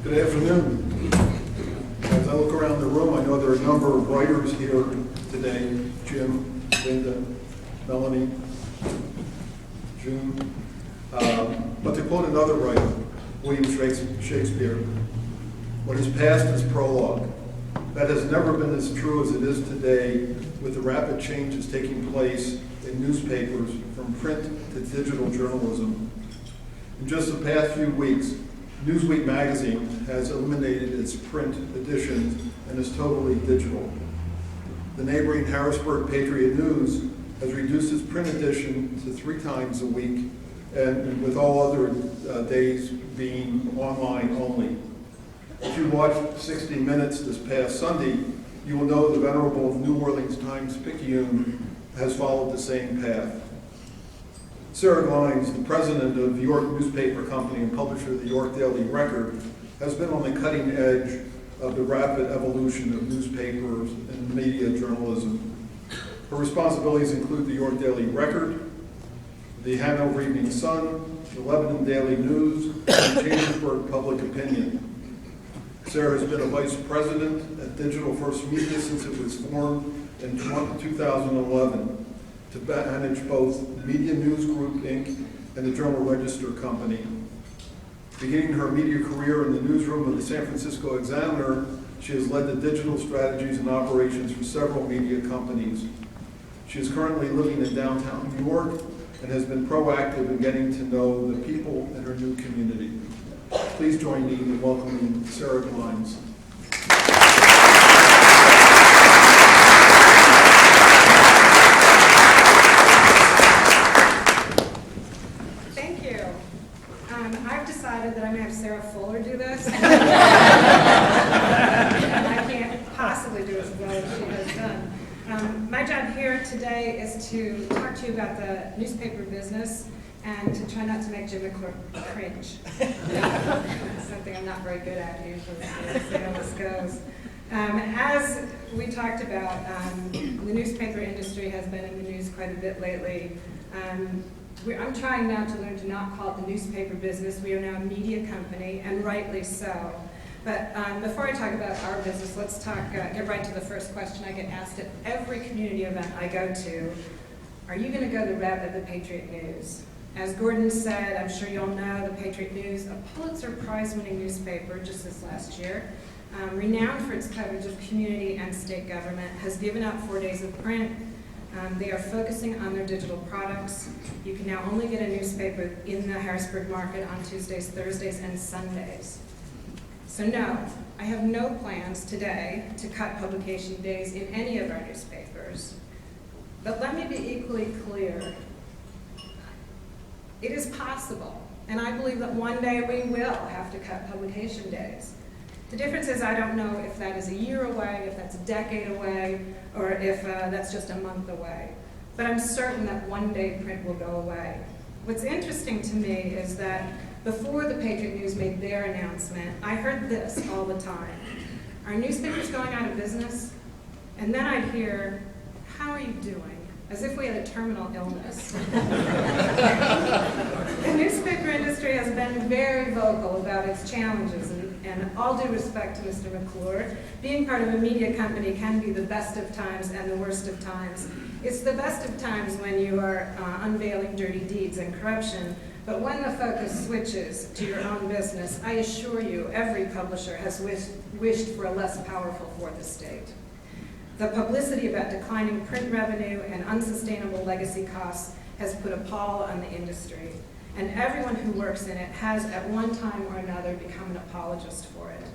Good afternoon. As I look around the room, I know there are a number of writers here today. Jim, Linda, Melanie, June. But to quote another writer, William Shakespeare, what is past is prologue. That has never been as true as it is today, with the rapid changes taking place in newspapers from print to digital journalism. In just the past few weeks, Newsweek magazine has eliminated its print editions and is totally digital. The neighboring Harrisburg Patriot News has reduced its print edition to 3 times a week, and with all other days being online only. If you watched 60 Minutes this past Sunday, you will know the venerable New Orleans Times-Picayune has followed the same path. Sara Glines, the president of the York Newspaper Company and publisher of the York Daily Record, has been on the cutting edge of the rapid evolution of newspapers and media journalism. Her responsibilities include the York Daily Record, the Hanover Evening Sun, the Lebanon Daily News, and Chambersburg Public Opinion. Sara has been a vice president at Digital First Media since it was formed in 2011 to manage both Media News Group, Inc. and the Journal Register Company. Beginning her media career in the newsroom of the San Francisco Examiner, she has led the digital strategies and operations for several media companies. She is currently living in downtown New York and has been proactive in getting to know the people in her new community. Please join me in welcoming Sara Glines. Thank you. I've decided that I'm going to have Sarah Fuller do this. And I can't possibly do as well as she has done. My job here today is to talk to you about the newspaper business and to try not to make Jim McClure cringe. Something I'm not very good at usually, so we'll see how this goes. As we talked about, the newspaper industry has been in the news quite a bit lately. I'm trying now to learn to not call it the newspaper business. We are now a media company, and rightly so. But before I talk about our business, let's get right to the first question I get asked at every community event I go to. Are you going to go the route of the Patriot News? As Gordon said, I'm sure you all know, the Patriot News, a Pulitzer Prize-winning newspaper just this last year, renowned for its coverage of community and state government, has given out 4 days of print. They are focusing on their digital products. You can now only get a newspaper in the Harrisburg market on Tuesdays, Thursdays, and Sundays. So no, I have no plans today to cut publication days in any of our newspapers. But let me be equally clear. It is possible, and I believe that one day we will have to cut publication days. The difference is I don't know if that is a year away, if that's a decade away, or if that's just a month away. But I'm certain that one day print will go away. What's interesting to me is that before the Patriot News made their announcement, I heard this all the time. Are newspapers going out of business? And then I'd hear, how are you doing? As if we had a terminal illness. The newspaper industry has been very vocal about its challenges, and all due respect to Mr. McClure, being part of a media company can be the best of times and the worst of times. It's the best of times when you are unveiling dirty deeds and corruption, but when the focus switches to your own business, I assure you, every publisher has wished for a less powerful fourth estate. The publicity about declining print revenue and unsustainable legacy costs has put a pall on the industry, and everyone who works in it has at one time or another become an apologist for it.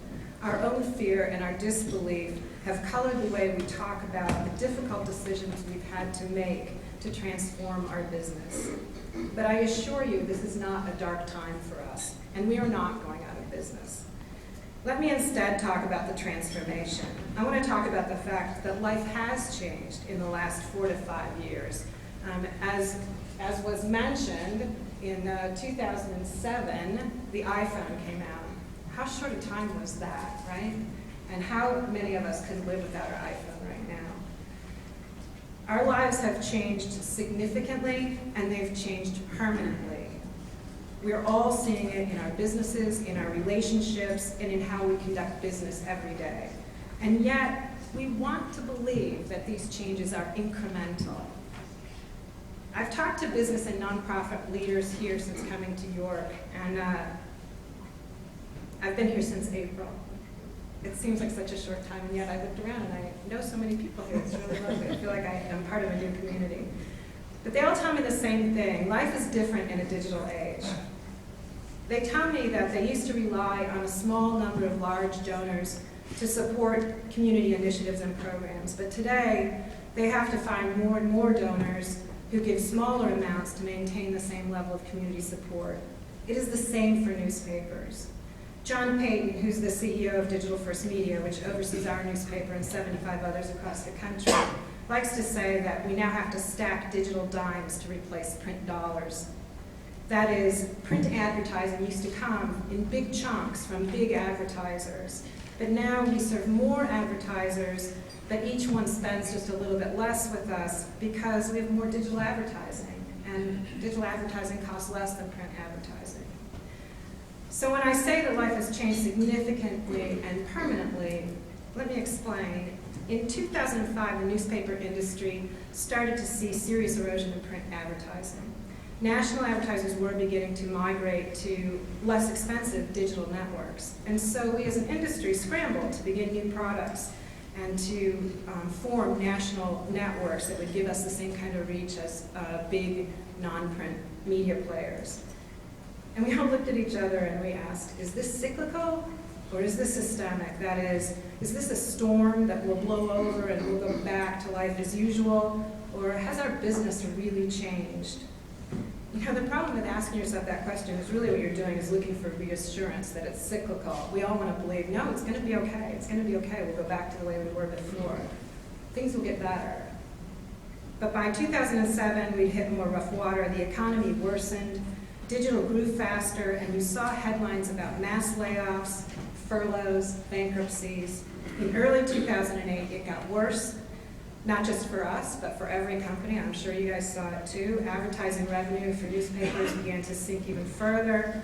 Our own fear and our disbelief have colored the way we talk about the difficult decisions we've had to make to transform our business. But I assure you this is not a dark time for us, and we are not going out of business. Let me instead talk about the transformation. I want to talk about the fact that life has changed in the last 4 to 5 years. As was mentioned, in 2007, the iPhone came out. How short a time was that, right? And how many of us could live without our iPhone right now? Our lives have changed significantly, and they've changed permanently. We're all seeing it in our businesses, in our relationships, and in how we conduct business every day. And yet, we want to believe that these changes are incremental. I've talked to business and nonprofit leaders here since coming to York, and I've been here since April. It seems like such a short time, and yet I looked around and I know so many people here. It's really lovely. I feel like I am part of a new community. But they all tell me the same thing. Life is different in a digital age. They tell me that they used to rely on a small number of large donors to support community initiatives and programs, but today they have to find more and more donors who give smaller amounts to maintain the same level of community support. It is the same for newspapers. John Payton, who's the CEO of Digital First Media, which oversees our newspaper and 75 others across the country, likes to say that we now have to stack digital dimes to replace print dollars. That is, print advertising used to come in big chunks from big advertisers, but now we serve more advertisers, but each one spends just a little bit less with us because we have more digital advertising, and digital advertising costs less than print advertising. So when I say that life has changed significantly and permanently, let me explain. In 2005, the newspaper industry started to see serious erosion in print advertising. National advertisers were beginning to migrate to less expensive digital networks. And so we as an industry scrambled to begin new products and to form national networks that would give us the same kind of reach as big non-print media players. And we all looked at each other and we asked, is this cyclical or is this systemic? That is this a storm that will blow over and we'll go back to life as usual? Or has our business really changed? You know, the problem with asking yourself that question is really what you're doing is looking for reassurance that it's cyclical. We all want to believe, no, it's going to be okay. It's going to be okay. We'll go back to the way we were before. Things will get better. But by 2007, we hit more rough water. The economy worsened. Digital grew faster, and you saw headlines about mass layoffs, furloughs, bankruptcies. In early 2008, it got worse. Not just for us, but for every company. I'm sure you guys saw it too. Advertising revenue for newspapers began to sink even further.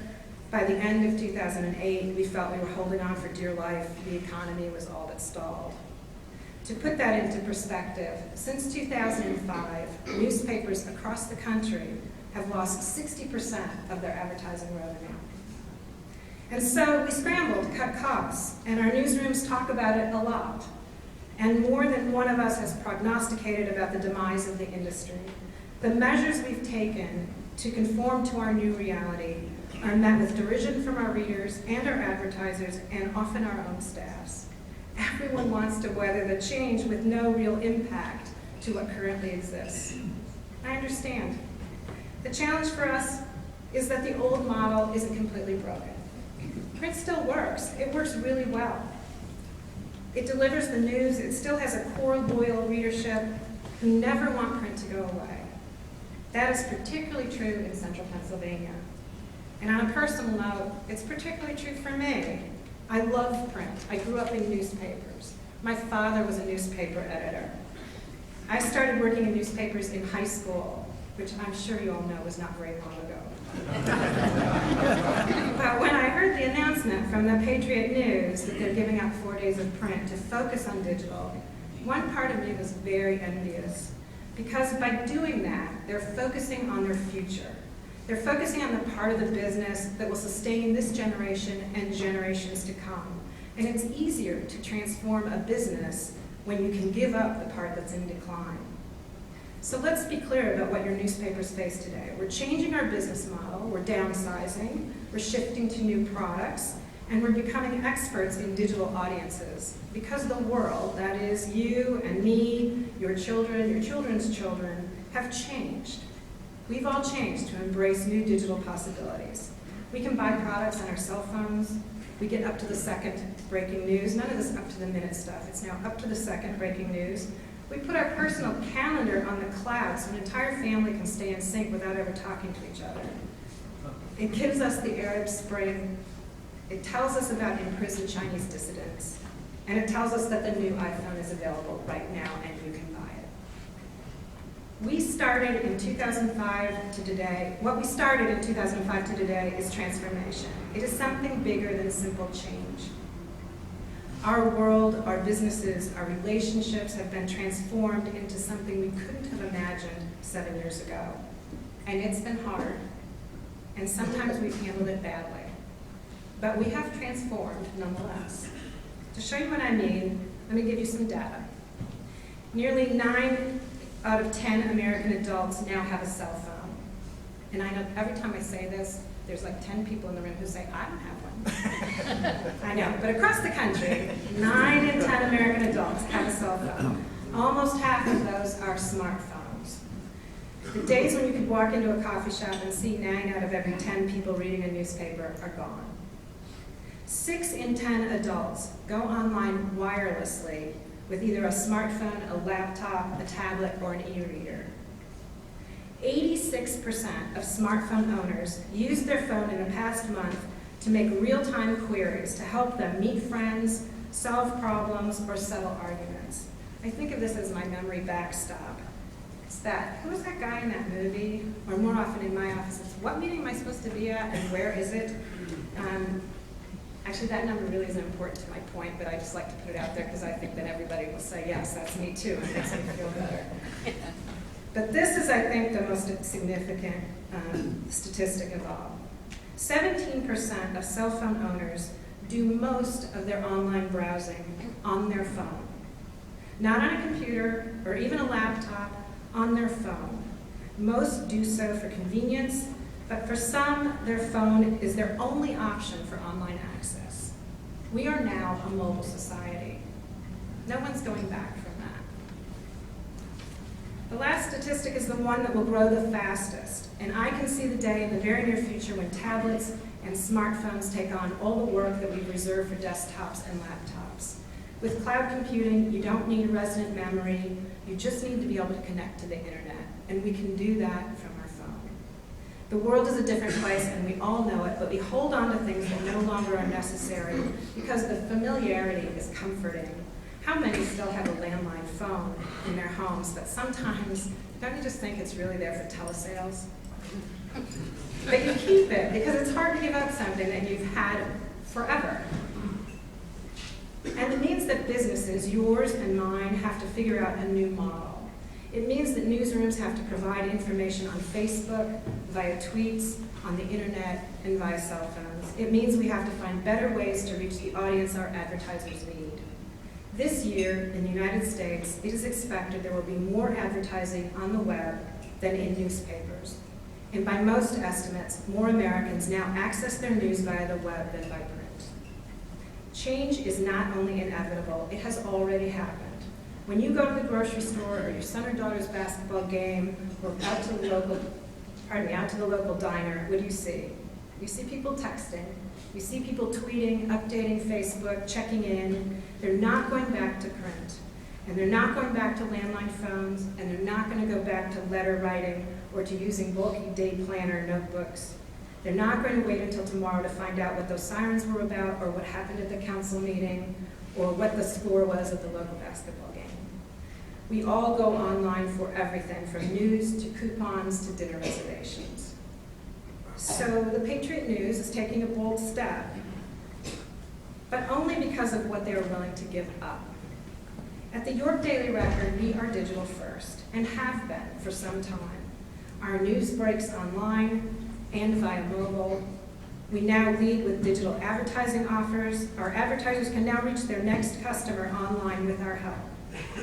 By the end of 2008, we felt we were holding on for dear life. The economy was all but stalled. To put that into perspective, since 2005, newspapers across the country have lost 60% of their advertising revenue. And so we scrambled to cut costs, and our newsrooms talk about it a lot. And more than one of us has prognosticated about the demise of the industry. The measures we've taken to conform to our new reality are met with derision from our readers and our advertisers and often our own staffs. Everyone wants to weather the change with no real impact to what currently exists. I understand. The challenge for us is that the old model isn't completely broken. Print still works. It works really well. It delivers the news. It still has a core loyal readership who never want print to go away. That is particularly true in central Pennsylvania. And on a personal note, it's particularly true for me. I love print. I grew up in newspapers. My father was a newspaper editor. I started working in newspapers in high school, which I'm sure you all know was not very long ago. But when I heard the announcement from the Patriot News that they're giving up 4 days of print to focus on digital, one part of me was very envious. Because by doing that, they're focusing on their future. They're focusing on the part of the business that will sustain this generation and generations to come. And it's easier to transform a business when you can give up the part that's in decline. So let's be clear about what your newspapers face today. We're changing our business model, we're downsizing, we're shifting to new products, and we're becoming experts in digital audiences. Because the world, that is you and me, your children, your children's children, have changed. We've all changed to embrace new digital possibilities. We can buy products on our cell phones. We get up to the second breaking news. None of this up to the minute stuff. It's now up to the second breaking news. We put our personal calendar on the cloud so an entire family can stay in sync without ever talking to each other. It gives us the Arab Spring. It tells us about imprisoned Chinese dissidents. And it tells us that the new iPhone is available right now and you can buy it. We started in 2005 to today. What we started in 2005 to today is transformation. It is something bigger than simple change. Our world, our businesses, our relationships have been transformed into something we couldn't have imagined 7 years ago. And it's been hard, and sometimes we've handled it badly. But we have transformed nonetheless. To show you what I mean, let me give you some data. Nearly 9 out of 10 American adults now have a cell phone. And I know every time I say this, there's like 10 people in the room who say, I don't have one. I know, but across the country, 9 in 10 American adults have a cell phone. Almost half of those are smartphones. The days when you could walk into a coffee shop and see 9 out of every 10 people reading a newspaper are gone. 6 in 10 adults go online wirelessly with either a smartphone, a laptop, a tablet, or an e-reader. 86% of smartphone owners used their phone in the past month to make real-time queries to help them meet friends, solve problems, or settle arguments. I think of this as my memory backstop. It's that, who was that guy in that movie? Or more often in my office, it's what meeting am I supposed to be at and where is it? Actually, that number really isn't important to my point, but I just like to put it out there because I think that everybody will say, yes, that's me too, and it makes me feel better. But this is, I think, the most significant statistic of all. 17% of cell phone owners do most of their online browsing on their phone. Not on a computer or even a laptop, on their phone. Most do so for convenience, but for some, their phone is their only option for online access. We are now a mobile society. No one's going back from that. The last statistic is the one that will grow the fastest, and I can see the day in the very near future when tablets and smartphones take on all the work that we've reserved for desktops and laptops. With cloud computing, you don't need resident memory, you just need to be able to connect to the internet, and we can do that from our phone. The world is a different place, and we all know it, but we hold on to things that no longer are necessary because the familiarity is comforting. How many still have a landline phone in their homes, but sometimes, don't you just think it's really there for telesales? But you keep it because it's hard to give up something that you've had forever. And it means that businesses, yours and mine, have to figure out a new model. It means that newsrooms have to provide information on Facebook, via tweets, on the internet, and via cell phones. It means we have to find better ways to reach the audience our advertisers need. This year, in the United States, it is expected there will be more advertising on the web than in newspapers. And by most estimates, more Americans now access their news via the web than by print. Change is not only inevitable, it has already happened. When you go to the grocery store or your son or daughter's basketball game or out to the local diner, what do you see? You see people texting, you see people tweeting, updating Facebook, checking in. They're not going back to print, and they're not going back to landline phones, and they're not going to go back to letter writing or to using bulky day planner notebooks. They're not going to wait until tomorrow to find out what those sirens were about or what happened at the council meeting or what the score was at the local basketball game. We all go online for everything from news to coupons to dinner reservations. So the Patriot News is taking a bold step, but only because of what they are willing to give up. At the York Daily Record, we are digital first and have been for some time. Our news breaks online and via mobile. We now lead with digital advertising offers. Our advertisers can now reach their next customer online with our help,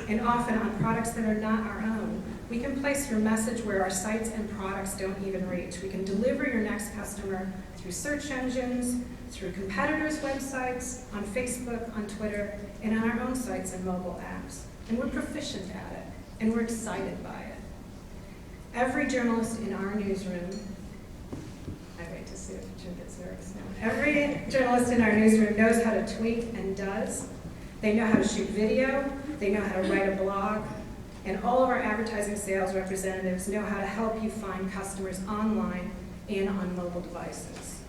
and often on products that are not our own. We can place your message where our sites and products don't even reach. We can deliver your next customer through search engines, through competitors' websites, on Facebook, on Twitter, and on our own sites and mobile apps. And we're proficient at it, and we're excited by it. Every journalist in our newsroom, I wait to see if Jim gets nervous now. Every journalist in our newsroom knows how to tweet and does. They know how to shoot video, they know how to write a blog, and all of our advertising sales representatives know how to help you find customers online and on mobile devices.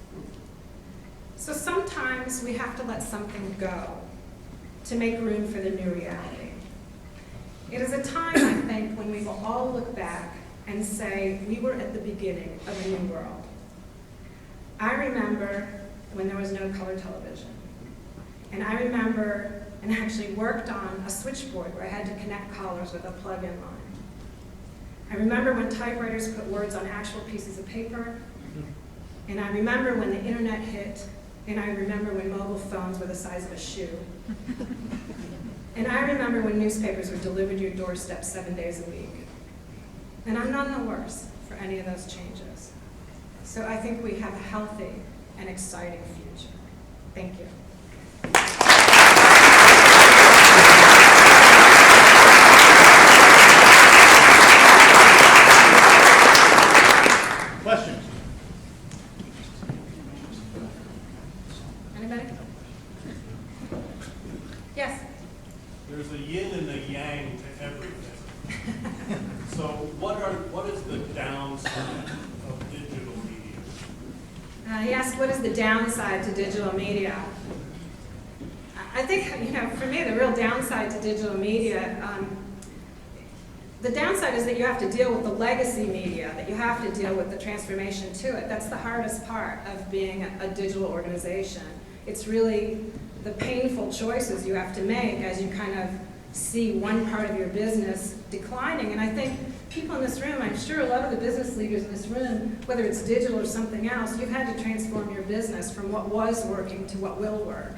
So sometimes we have to let something go to make room for the new reality. It is a time, I think, when we will all look back and say, we were at the beginning of a new world. I remember when there was no color television. And I remember and actually worked on a switchboard where I had to connect callers with a plug-in line. I remember when typewriters put words on actual pieces of paper. And I remember when the internet hit. And I remember when mobile phones were the size of a shoe. And I remember when newspapers were delivered to your doorstep 7 days a week. And I'm none the worse for any of those changes. So I think we have a healthy and exciting future. Thank you. Questions? Anybody? Yes? There's a yin and a yang to everything. So what is the downside of digital media? He asked, what is the downside to digital media? I think, for me, the real downside to digital media, the downside is that you have to deal with the legacy media, that you have to deal with the transformation to it. That's the hardest part of being a digital organization. It's really the painful choices you have to make as you kind of see one part of your business declining. And I think people in this room, I'm sure a lot of the business leaders in this room, whether it's digital or something else, you've had to transform your business from what was working to what will work.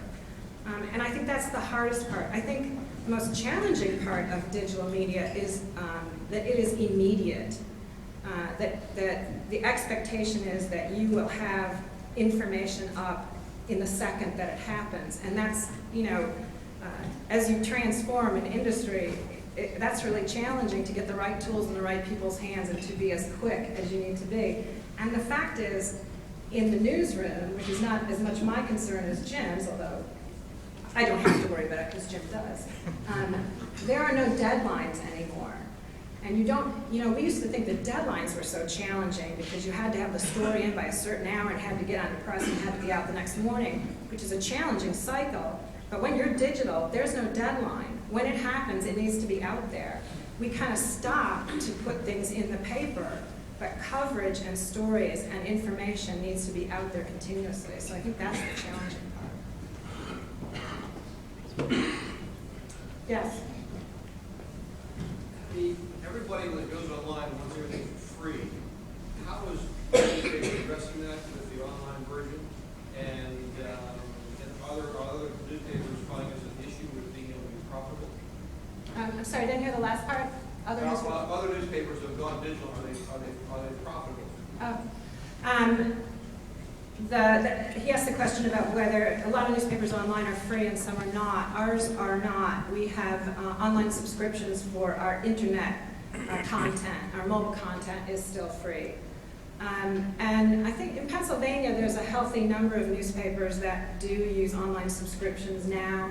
And I think that's the hardest part. I think the most challenging part of digital media is that it is immediate. That the expectation is that you will have information up in the second that it happens. And that's, as you transform an industry, that's really challenging to get the right tools in the right people's hands and to be as quick as you need to be. And the fact is, in the newsroom, which is not as much my concern as Jim's, although I don't have to worry about it because Jim does, there are no deadlines anymore. And we used to think that deadlines were so challenging because you had to have the story in by a certain hour and had to get on the press and had to be out the next morning, which is a challenging cycle. But when you're digital, there's no deadline. When it happens, it needs to be out there. We kind of stop to put things in the paper, but coverage and stories and information needs to be out there continuously. So I think that's the challenging part. Yes? Everybody that goes online wants everything for free. How is newspaper addressing that with the online version? And other newspapers finding as an issue with being able to be profitable? I'm sorry, I didn't hear the last part. Other Newspapers have gone digital. Are they profitable? He asked the question about whether a lot of newspapers online are free and some are not. Ours are not. We have online subscriptions for our internet content. Our mobile content is still free. And I think in Pennsylvania there's a healthy number of newspapers that do use online subscriptions now.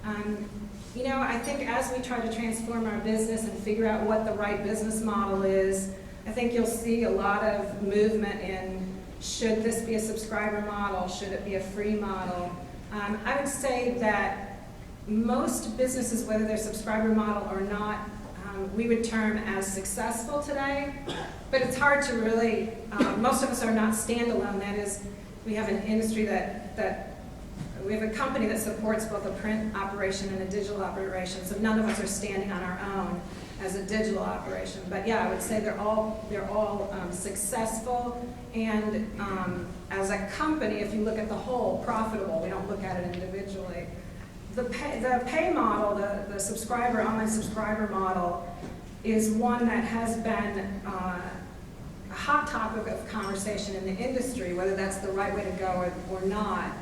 I think as we try to transform our business and figure out what the right business model is, I think you'll see a lot of movement in, should this be a subscriber model? Should it be a free model? I would say that most businesses, whether they're subscriber model or not, we would term as successful today. But it's hard to really, most of us are not standalone. That is, we have an industry we have a company that supports both a print operation and a digital operation. So none of us are standing on our own as a digital operation. But yeah, I would say they're all successful, and as a company, if you look at the whole, profitable. We don't look at it individually. The pay model, the online subscriber model, is one that has been a hot topic of conversation in the industry, whether that's the right way to go or not.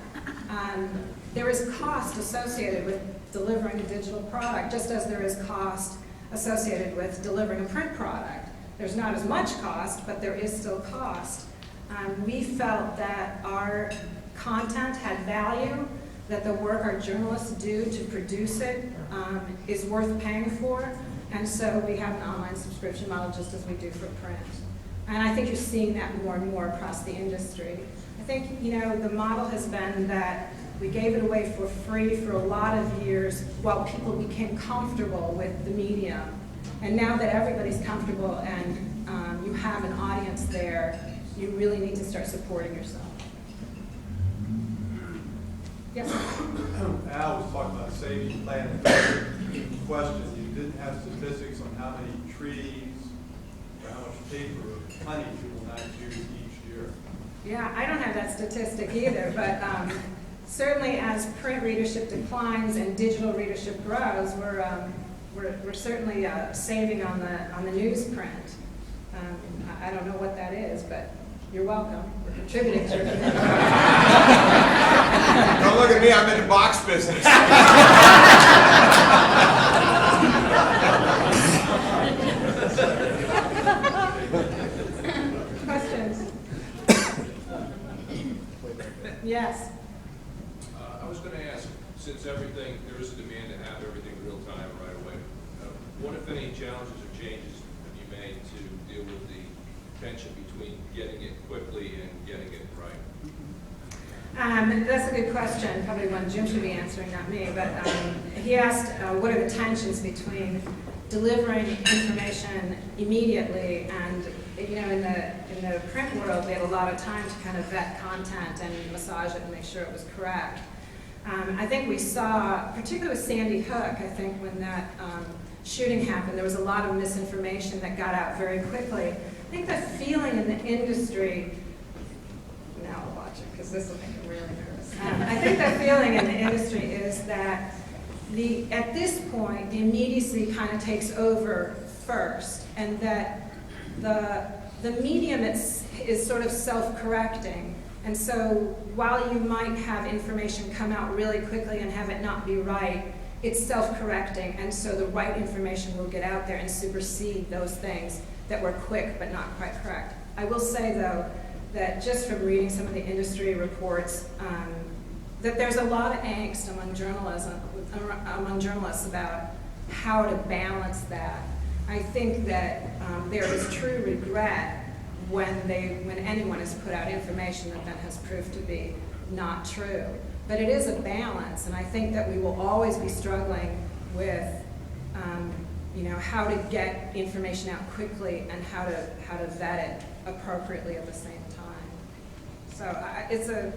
There is cost associated with delivering a digital product, just as there is cost associated with delivering a print product. There's not as much cost, but there is still cost. We felt that our content had value, that the work our journalists do to produce it is worth paying for, and so we have an online subscription model just as we do for print. And I think you're seeing that more and more across the industry. I think, the model has been that we gave it away for free for a lot of years while people became comfortable with the medium. And now that everybody's comfortable and you have an audience there, you really need to start supporting yourself. Yes? Al was talking about a safety plan. Question, you didn't have statistics on how many trees or how much paper or honey you will not use each year. Yeah, I don't have that statistic either, but certainly as print readership declines and digital readership grows, we're certainly saving on the newsprint. I don't know what that is, but you're welcome. We're contributing to it. Don't look at me, I'm in the box business. Questions? Yes. I was going to ask, since there is a demand to have everything real time right away, what if any challenges or changes have you made to deal with the tension between getting it quickly and getting it right? That's a good question, probably one Jim should be answering, not me, but he asked what are the tensions between delivering information immediately and, you know, in the print world, we had a lot of time to kind of vet content and massage it and make sure it was correct. I think we saw, particularly with Sandy Hook, I think when that shooting happened, there was a lot of misinformation that got out very quickly. I think the feeling in the industry, now I'll watch it because this will make me really nervous. I think the feeling in the industry is that at this point, the immediacy kind of takes over first, and that the medium is sort of self-correcting. And so while you might have information come out really quickly and have it not be right, it's self-correcting, and so the right information will get out there and supersede those things that were quick but not quite correct. I will say, though, that just from reading some of the industry reports, that there's a lot of angst among journalists about how to balance that. I think that there is true regret when anyone has put out information that then has proved to be not true. But it is a balance, and I think that we will always be struggling with you know, how to get information out quickly and how to vet it appropriately at the same time. So it's a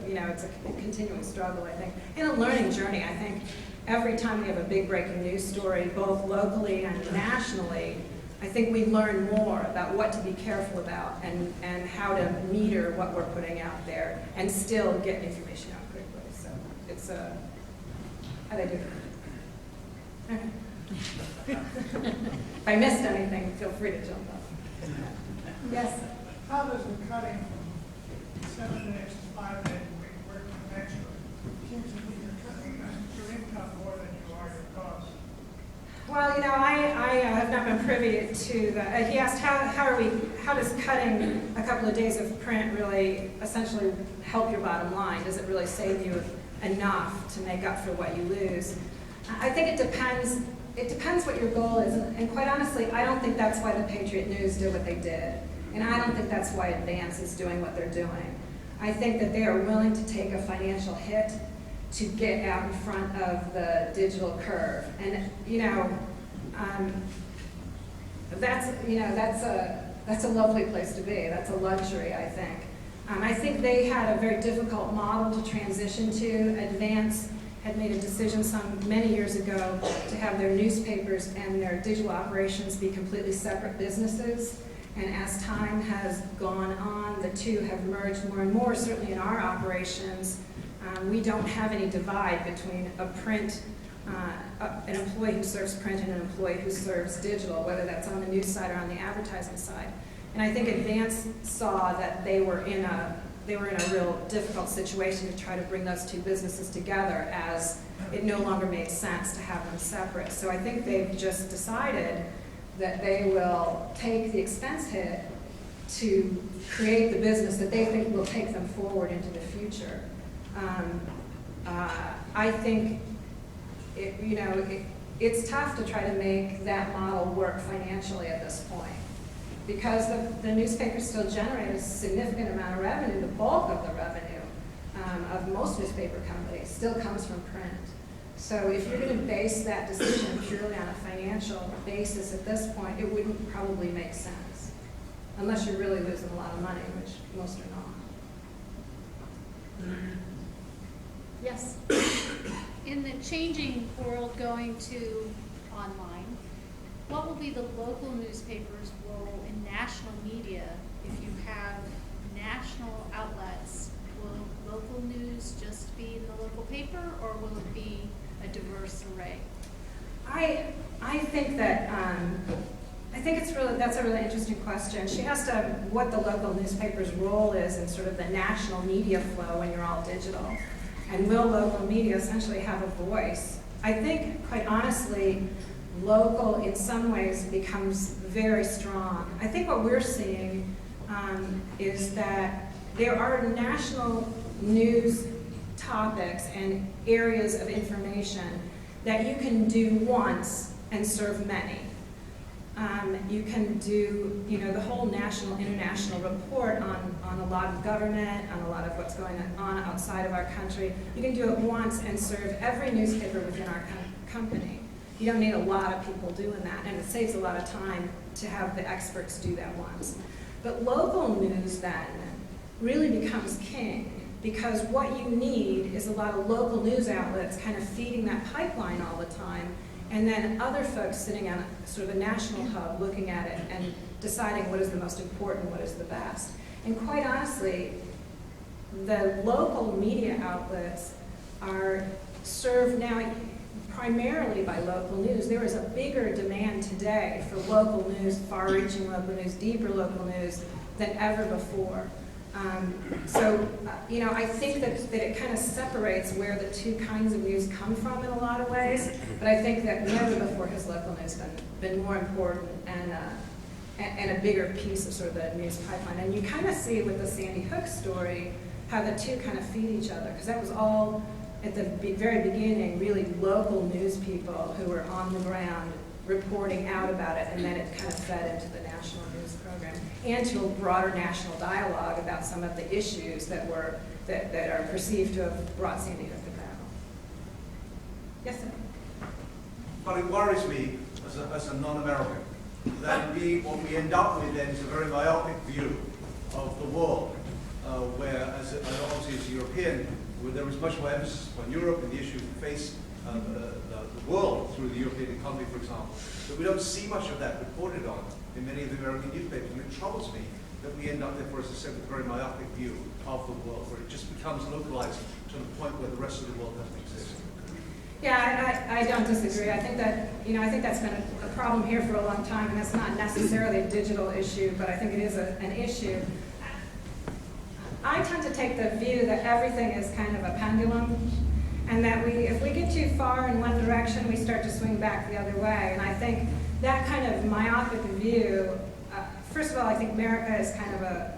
continuing struggle, I think, and a learning journey. I think every time we have a big breaking news story, both locally and nationally, I think we learn more about what to be careful about and how to meter what we're putting out there and still get information out quickly. So it's how they do it. Okay. If I missed anything, feel free to jump up. Yes? How does the cutting from 7 days to 5 days a week work financially? Seems to me you're cutting your income more than you are your costs. Well, you know, I have not been privy to the. He asked how does cutting a couple of days of print really essentially help your bottom line? Does it really save you enough to make up for what you lose? I think it depends. It depends what your goal is, and quite honestly, I don't think that's why the Patriot News did what they did, and I don't think that's why Advance is doing what they're doing. I think that they are willing to take a financial hit to get out in front of the digital curve, and that's a lovely place to be. That's a luxury, I think. I think they had a very difficult model to transition to. Advance had made a decision many years ago to have their newspapers and their digital operations be completely separate businesses. And as time has gone on, the two have merged more and more. Certainly in our operations, we don't have any divide between an employee who serves print and an employee who serves digital, whether that's on the news side or on the advertising side. And I think Advance saw that they were in a real difficult situation to try to bring those two businesses together, as it no longer made sense to have them separate. So I think they've just decided that they will take the expense hit to create the business that they think will take them forward into the future. I think it's tough to try to make that model work financially at this point, because the newspapers still generate a significant amount of revenue. The bulk of the revenue of most newspaper companies still comes from print. So if you're going to base that decision purely on a financial basis at this point, it wouldn't probably make sense, unless you're really losing a lot of money, which most are not. Yes. In the changing world going to online, what will be the local newspaper's role in national media if you have national outlets? Will local news just be in the local paper, or will it be a diverse array? I think that that's a really interesting question. She asked what the local newspaper's role is in sort of the national media flow when you're all digital. And will local media essentially have a voice? I think, quite honestly, local in some ways becomes very strong. I think what we're seeing is that there are national news topics and areas of information that you can do once and serve many. You can do, the whole national, international report on a lot of government, on a lot of what's going on outside of our country. You can do it once and serve every newspaper within our company. You don't need a lot of people doing that, and it saves a lot of time to have the experts do that once. But local news then really becomes king, because what you need is a lot of local news outlets kind of feeding that pipeline all the time, and then other folks sitting on sort of a national hub looking at it and deciding what is the most important, what is the best. And quite honestly, the local media outlets are served now primarily by local news. There is a bigger demand today for local news, far-reaching local news, deeper local news than ever before. I think that it kind of separates where the two kinds of news come from in a lot of ways, but I think that never before has local news been more important and a bigger piece of sort of the news pipeline. And you kind of see with the Sandy Hook story how the two kind of feed each other, because that was all at the very beginning really local news people who were on the ground reporting out about it, and then it kind of fed into the national news program and to a broader national dialogue about some of the issues that are perceived to have brought Sandy Hook about. Yes, sir. But it worries me as a non-American that what we end up with then is a very myopic view of the world, where obviously as a European, where there is much more emphasis on Europe and the issues that face the world through the European economy, for example, but we don't see much of that reported on in many of the American newspapers, and it troubles me that we end up, therefore, as I said, with a very myopic view of the world, where it just becomes localized to the point where the rest of the world doesn't exist. Yeah, I don't disagree. I think that's been a problem here for a long time, and it's not necessarily a digital issue, but I think it is an issue. I tend to take the view that everything is kind of a pendulum, and that if we get too far in one direction, we start to swing back the other way. And I think that kind of myopic view, first of all, I think America is kind of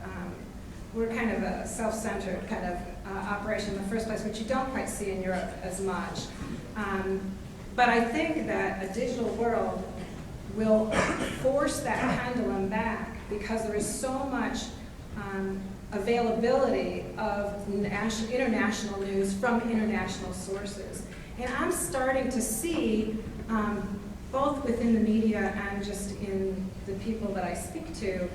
we're kind of a self-centered kind of operation in the first place, which you don't quite see in Europe as much. But I think that a digital world will force that pendulum back, because there is so much availability of international news from international sources. And I'm starting to see, both within the media and just in the people that I speak to,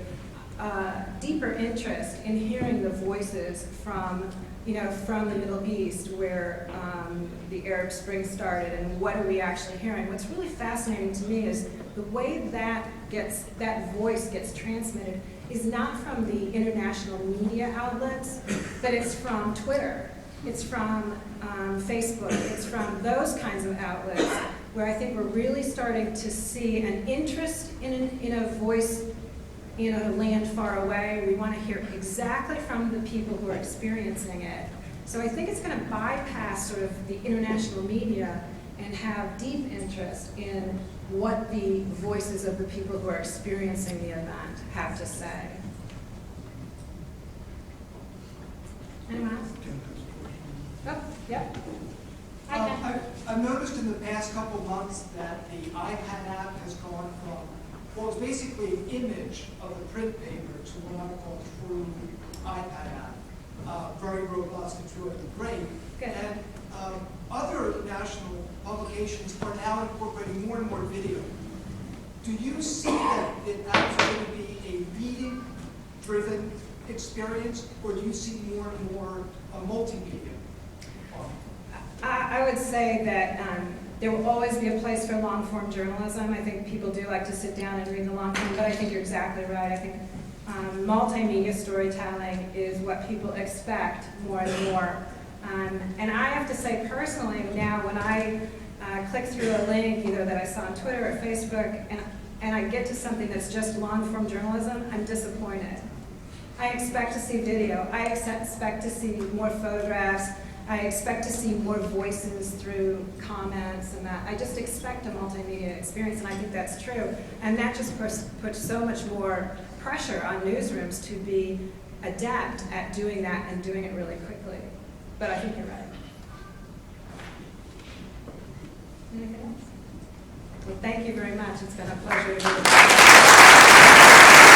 deeper interest in hearing the voices from the Middle East, where the Arab Spring started, and what are we actually hearing. What's really fascinating to me is the way that voice gets transmitted is not from the international media outlets, but it's from Twitter, it's from Facebook, it's from those kinds of outlets, where I think we're really starting to see an interest in a voice in a land far away. We want to hear exactly from the people who are experiencing it. So I think it's going to bypass sort of the international media and have deep interest in what the voices of the people who are experiencing the event have to say. Anyone else? Oh, yep. I've noticed in the past couple of months that the iPad app has gone from what was basically an image of the print paper to what I would call a true iPad app. Very robust, it's really great. Good. And other national publications are now incorporating more and more video. Do you see that it actually going to be a reading-driven experience, or do you see more and more multimedia? I would say that there will always be a place for long-form journalism. I think people do like to sit down and read the long form, but I think you're exactly right. I think multimedia storytelling is what people expect more and more. And I have to say personally now, when I click through a link, either that I saw on Twitter or Facebook, and I get to something that's just long-form journalism, I'm disappointed. I expect to see video. I expect to see more photographs. I expect to see more voices through comments and that. I just expect a multimedia experience, and I think that's true. And that just puts so much more pressure on newsrooms to be adept at doing that and doing it really quickly. But I think you're right. Anything else? Well, thank you very much. It's been a pleasure to be with you.